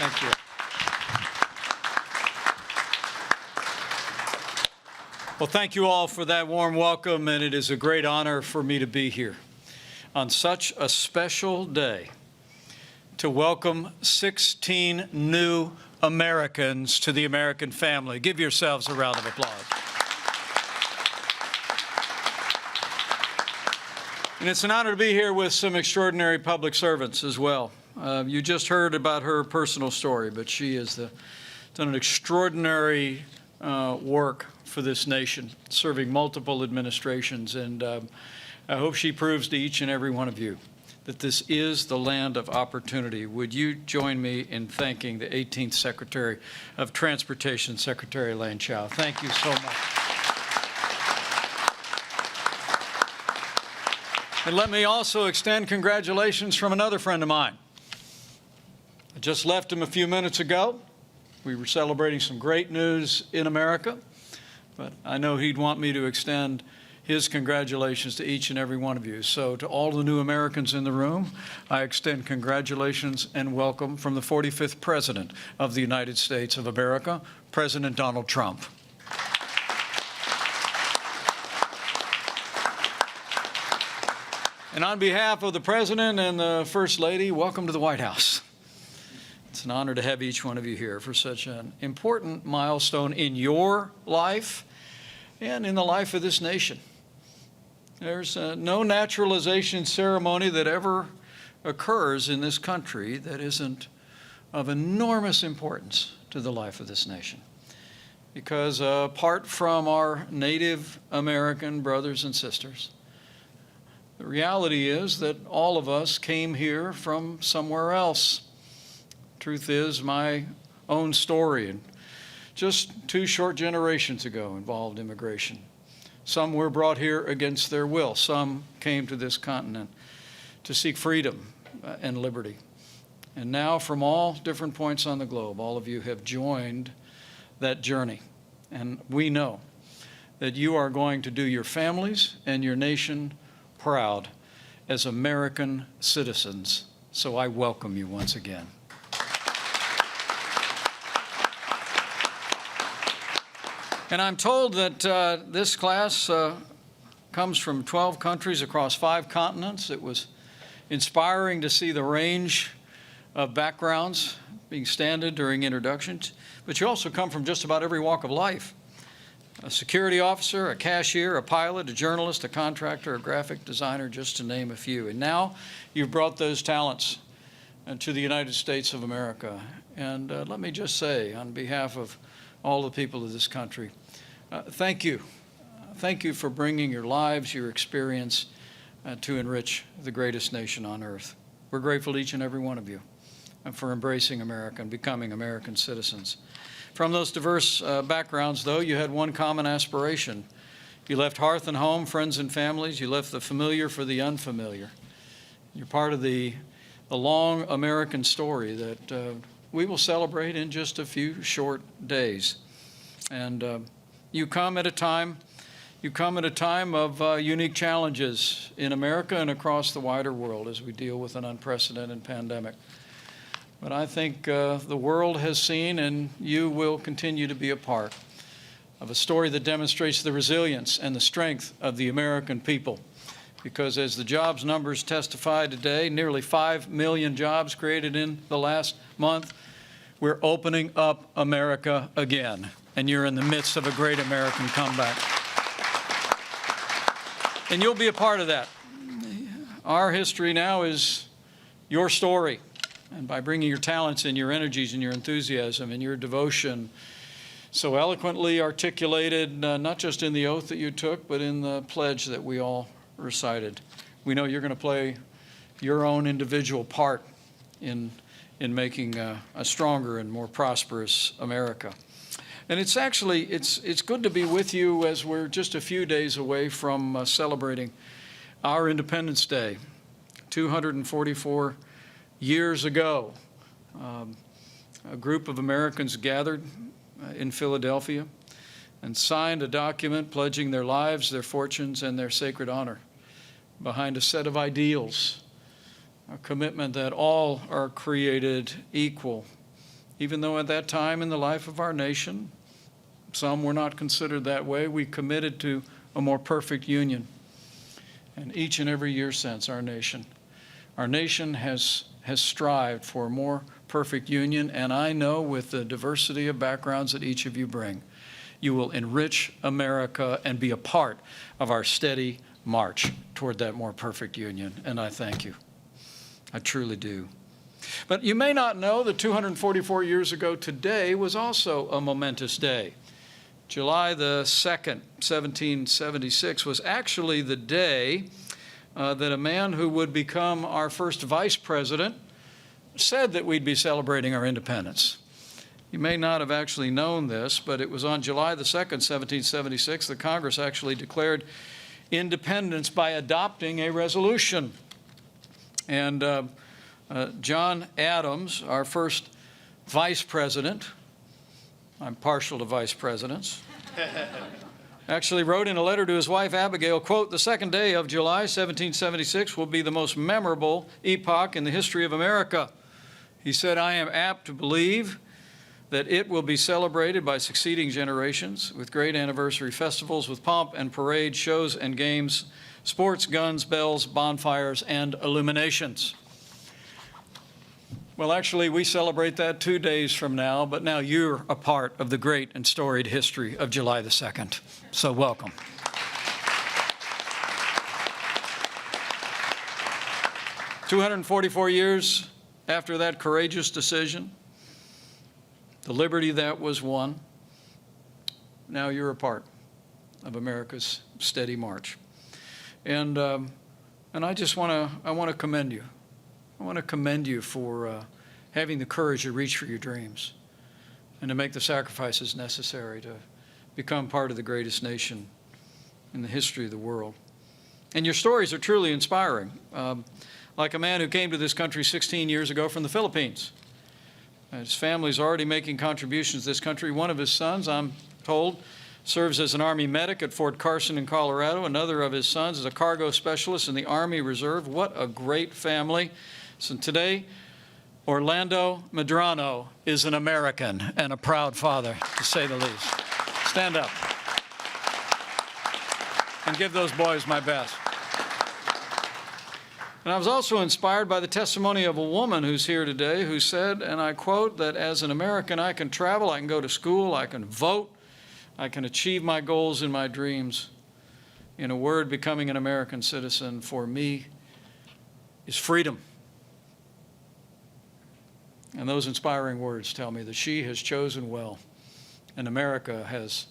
Thank you. Well, thank you all for that warm welcome, and it is a great honor for me to be here on such a special day to welcome 16 new Americans to the American family. Give yourselves a round of applause. And it's an honor to be here with some extraordinary public servants as well. You just heard about her personal story, but she has done an extraordinary work for this nation, serving multiple administrations, and I hope she proves to each and every one of you that this is the land of opportunity. Would you join me in thanking the 18th Secretary of Transportation, Secretary Elaine Chao? Thank you so much. And let me also extend congratulations from another friend of mine. I just left him a few minutes ago. We were celebrating some great news in America, but I know he'd want me to extend his congratulations to each and every one of you. So to all the new Americans in the room, I extend congratulations and welcome from the 45th President of the United States of America, President Donald Trump. And on behalf of the President and the First Lady, welcome to the White House. It's an honor to have each one of you here for such an important milestone in your life and in the life of this nation. There's no naturalization ceremony that ever occurs in this country that isn't of enormous importance to the life of this nation. Because apart from our Native American brothers and sisters, the reality is that all of us came here from somewhere else. Truth is, my own story, and just 2 short generations ago, involved immigration. Some were brought here against their will. Some came to this continent to seek freedom and liberty. And now, from all different points on the globe, all of you have joined that journey. And we know that you are going to do your families and your nation proud as American citizens. So I welcome you once again. And I'm told that this class comes from 12 countries across 5 continents. It was inspiring to see the range of backgrounds being standard during introductions. But you also come from just about every walk of life. A security officer, a cashier, a pilot, a journalist, a contractor, a graphic designer, just to name a few. And now you've brought those talents to the United States of America. And let me just say, on behalf of all the people of this country, thank you. Thank you for bringing your lives, your experience to enrich the greatest nation on earth. We're grateful to each and every one of you for embracing America and becoming American citizens. From those diverse backgrounds, though, you had one common aspiration. You left hearth and home, friends and families. You left the familiar for the unfamiliar. You're part of the long American story that we will celebrate in just a few short days. And you come at a time of unique challenges in America and across the wider world as we deal with an unprecedented pandemic. But I think the world has seen, and you will continue to be a part of a story that demonstrates the resilience and the strength of the American people. Because as the jobs numbers testify today, nearly 5 million jobs created in the last month, we're opening up America again. And you're in the midst of a great American comeback. And you'll be a part of that. Our history now is your story. And by bringing your talents and your energies and your enthusiasm and your devotion so eloquently articulated, not just in the oath that you took, but in the pledge that we all recited, we know you're going to play your own individual part in making a stronger and more prosperous America. And it's good to be with you as we're just a few days away from celebrating our Independence Day. 244 years ago, a group of Americans gathered in Philadelphia and signed a document pledging their lives, their fortunes, and their sacred honor behind a set of ideals, a commitment that all are created equal even though at that time in the life of our nation, some were not considered that way, we committed to a more perfect union. And each and every year since, our nation has strived for a more perfect union, and I know with the diversity of backgrounds that each of you bring, you will enrich America and be a part of our steady march toward that more perfect union, and I thank you. I truly do. But you may not know that 244 years ago today was also a momentous day. July the 2nd, 1776 was actually the day that a man who would become our first vice president said that we'd be celebrating our independence. You may not have actually known this, but it was on July the 2nd, 1776, that Congress actually declared independence by adopting a resolution. And John Adams, our first vice president, I'm partial to vice presidents, actually wrote in a letter to his wife Abigail, quote, "The second day of July, 1776 will be the most memorable epoch in the history of America." He said, "I am apt to believe that it will be celebrated by succeeding generations with great anniversary festivals, with pomp and parade, shows and games, sports, guns, bells, bonfires, and illuminations." Well, actually, we celebrate that 2 days from now, but now you're a part of the great and storied history of July the 2nd. So welcome. "244 years after that courageous decision, the liberty that was won, now you're a part of America's steady march. And I just want to commend you. I want to commend you for having the courage to reach for your dreams and to make the sacrifices necessary to become part of the greatest nation in the history of the world. And your stories are truly inspiring. Like a man who came to this country 16 years ago from the Philippines. His family's already making contributions to this country. One of his sons, I'm told, serves as an Army medic at Fort Carson in Colorado. Another of his sons is a cargo specialist in the Army Reserve. What a great family. So today, Orlando Medrano is an American and a proud father, to say the least. Stand up and give those boys my best. And I was also inspired by the testimony of a woman who's here today who said, and I quote, that as an American, I can travel, I can go to school, I can vote, I can achieve my goals and my dreams. In a word, becoming an American citizen for me is freedom. And those inspiring words tell me that she has chosen well, and America has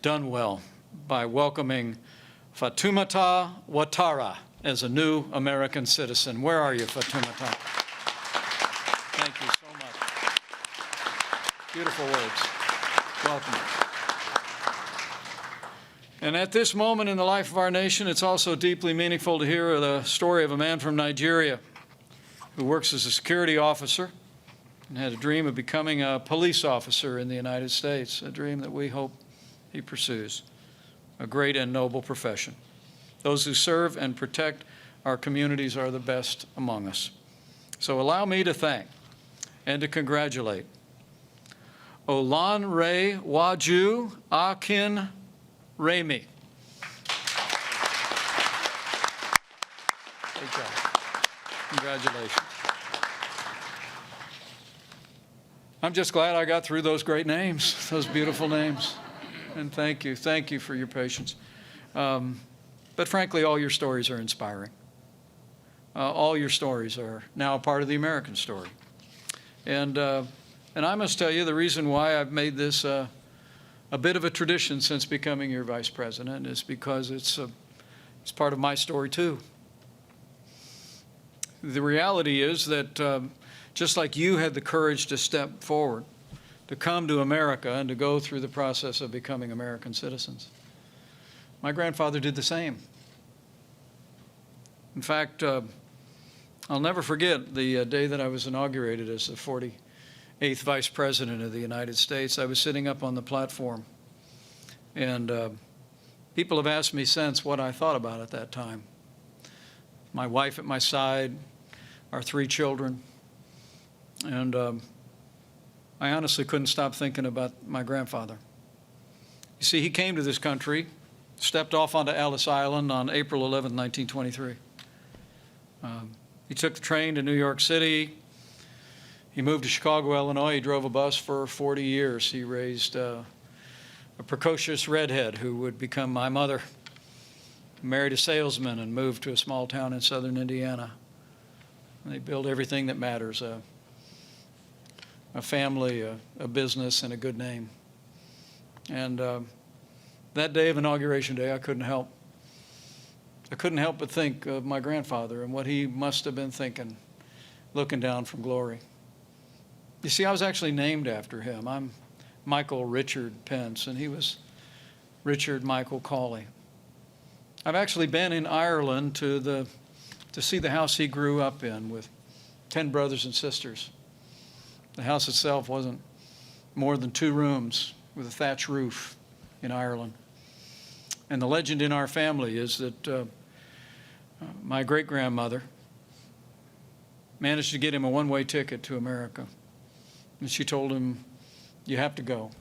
done well by welcoming Fatoumata Ouattara as a new American citizen. Where are you, Fatoumata? Thank you so much. Beautiful words. Welcome. And at this moment in the life of our nation, it's also deeply meaningful to hear the story of a man from Nigeria who works as a security officer and had a dream of becoming a police officer in the United States, a dream that we hope he pursues, a great and noble profession. Those who serve and protect our communities are the best among us. So allow me to thank and to congratulate Olanre Waju Akin Remi. Good job. Congratulations. I'm just glad I got through those great names, those beautiful names. And thank you for your patience. But frankly, all your stories are inspiring. All your stories are now a part of the American story. And I must tell you, the reason why I've made this a bit of a tradition since becoming your vice president is because it's part of my story too. The reality is that just like you had the courage to step forward, to come to America and to go through the process of becoming American citizens, my grandfather did the same. In fact, I'll never forget the day that I was inaugurated as the 48th Vice President of the United States. I was sitting up on the platform, and people have asked me since what I thought about at that time. My wife at my side, our 3 children, and I honestly couldn't stop thinking about my grandfather. You see, he came to this country, stepped off onto Ellis Island on April 11, 1923. He took the train to New York City. He moved to Chicago, Illinois. He drove a bus for 40 years. He raised a precocious redhead who would become my mother, married a salesman, and moved to a small town in southern Indiana. And they built everything that matters, a family, a business, and a good name. And that day of Inauguration Day, I couldn't help but think of my grandfather and what he must have been thinking, looking down from glory. You see, I was actually named after him. I'm Michael Richard Pence, and he was Richard Michael Cawley. I've actually been in Ireland to see the house he grew up in with 10 brothers and sisters. The house itself wasn't more than 2 rooms with a thatch roof in Ireland. And the legend in our family is that my great-grandmother managed to get him a one-way ticket to America. And she told him, "You have to go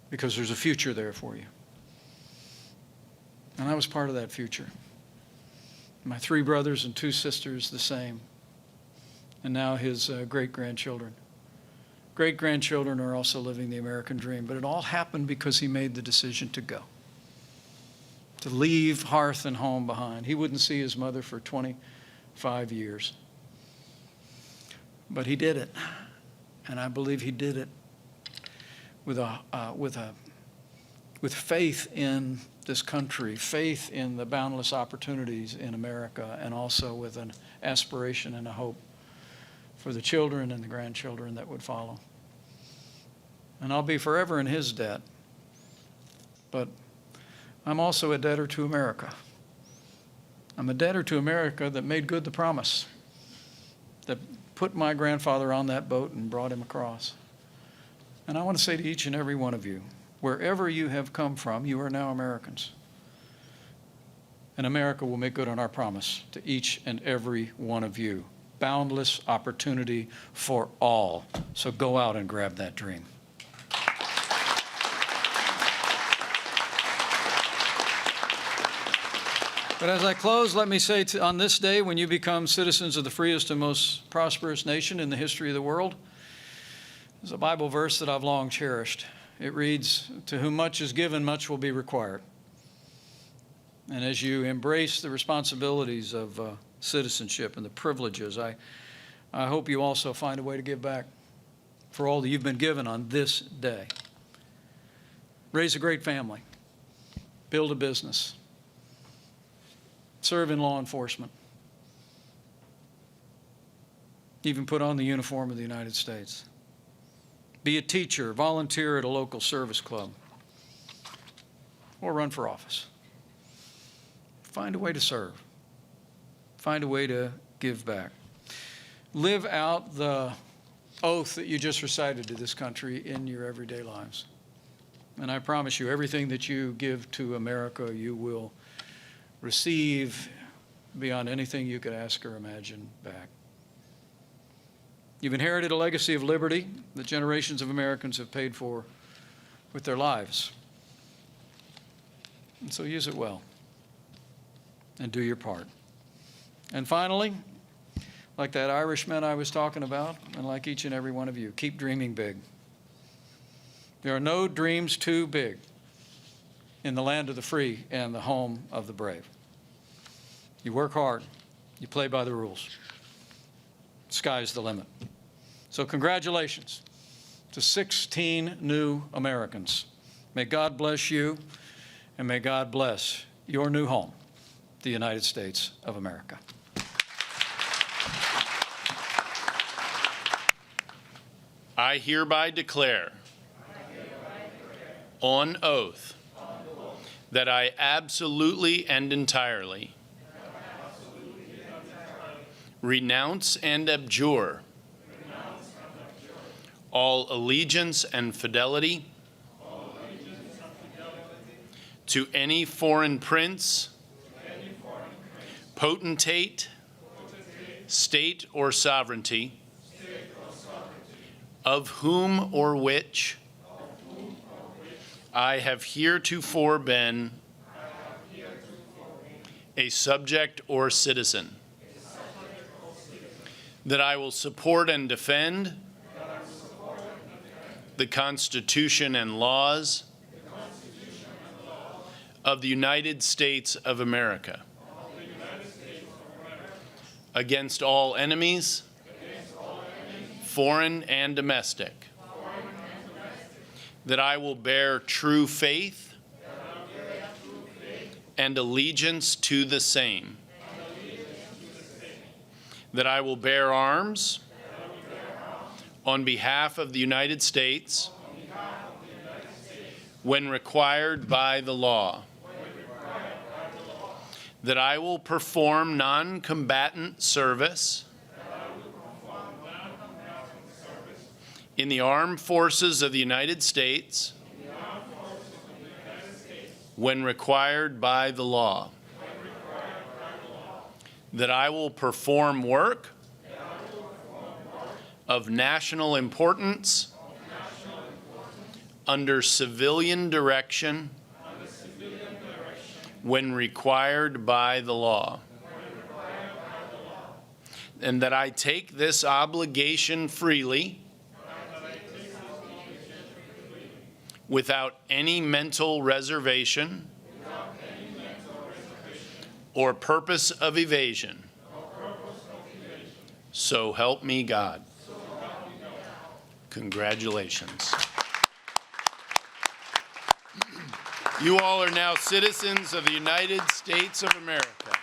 because there's a future there for you." And I was part of that future. My 3 brothers and 2 sisters the same. And now his great-grandchildren. Great-grandchildren are also living the American dream. But it all happened because he made the decision to go, to leave hearth and home behind. He wouldn't see his mother for 25 years. But he did it. And I believe he did it with faith in this country, faith in the boundless opportunities in America, and also with an aspiration and a hope for the children and the grandchildren that would follow. And I'll be forever in his debt. But I'm also a debtor to America. I'm a debtor to America that made good the promise, that put my grandfather on that boat and brought him across. And I want to say to each and every one of you, wherever you have come from, you are now Americans. And America will make good on our promise to each and every one of you. Boundless opportunity for all. So go out and grab that dream. But as I close, let me say on this day, when you become citizens of the freest and most prosperous nation in the history of the world, there's a Bible verse that I've long cherished. It reads, "To whom much is given, much will be required." And as you embrace the responsibilities of citizenship and the privileges, I hope you also find a way to give back for all that you've been given on this day. Raise a great family. Build a business. Serve in law enforcement. Even put on the uniform of the United States. Be a teacher, volunteer at a local service club, or run for office. Find a way to serve. Find a way to give back. Live out the oath that you just recited to this country in your everyday lives. And I promise you, everything that you give to America, you will receive beyond anything you could ask or imagine back. You've inherited a legacy of liberty that generations of Americans have paid for with their lives. And so use it well and do your part. And finally, like that Irishman I was talking about, and like each and every one of you, keep dreaming big. There are no dreams too big in the land of the free and the home of the brave. You work hard. You play by the rules. Sky's the limit. So congratulations to 16 new Americans. May God bless you, and may God bless your new home, the United States of America. I hereby declare on oath that I absolutely and entirely renounce and abjure all allegiance and fidelity to any foreign prince, potentate, state or sovereignty, of whom or which I have heretofore been a subject or citizen, that I will support and defend the Constitution and laws of the United States of America, against all enemies, foreign and domestic, that I will bear true faith and allegiance to the same, that I will bear arms on behalf of the United States when required by the law, that I will perform non-combatant service in the armed forces of the United States when required by the law, that I will perform work of national importance under civilian direction when required by the law, and that I take this obligation freely without any mental reservation or purpose of evasion. So help me God. Congratulations. You all are now citizens of the United States of America.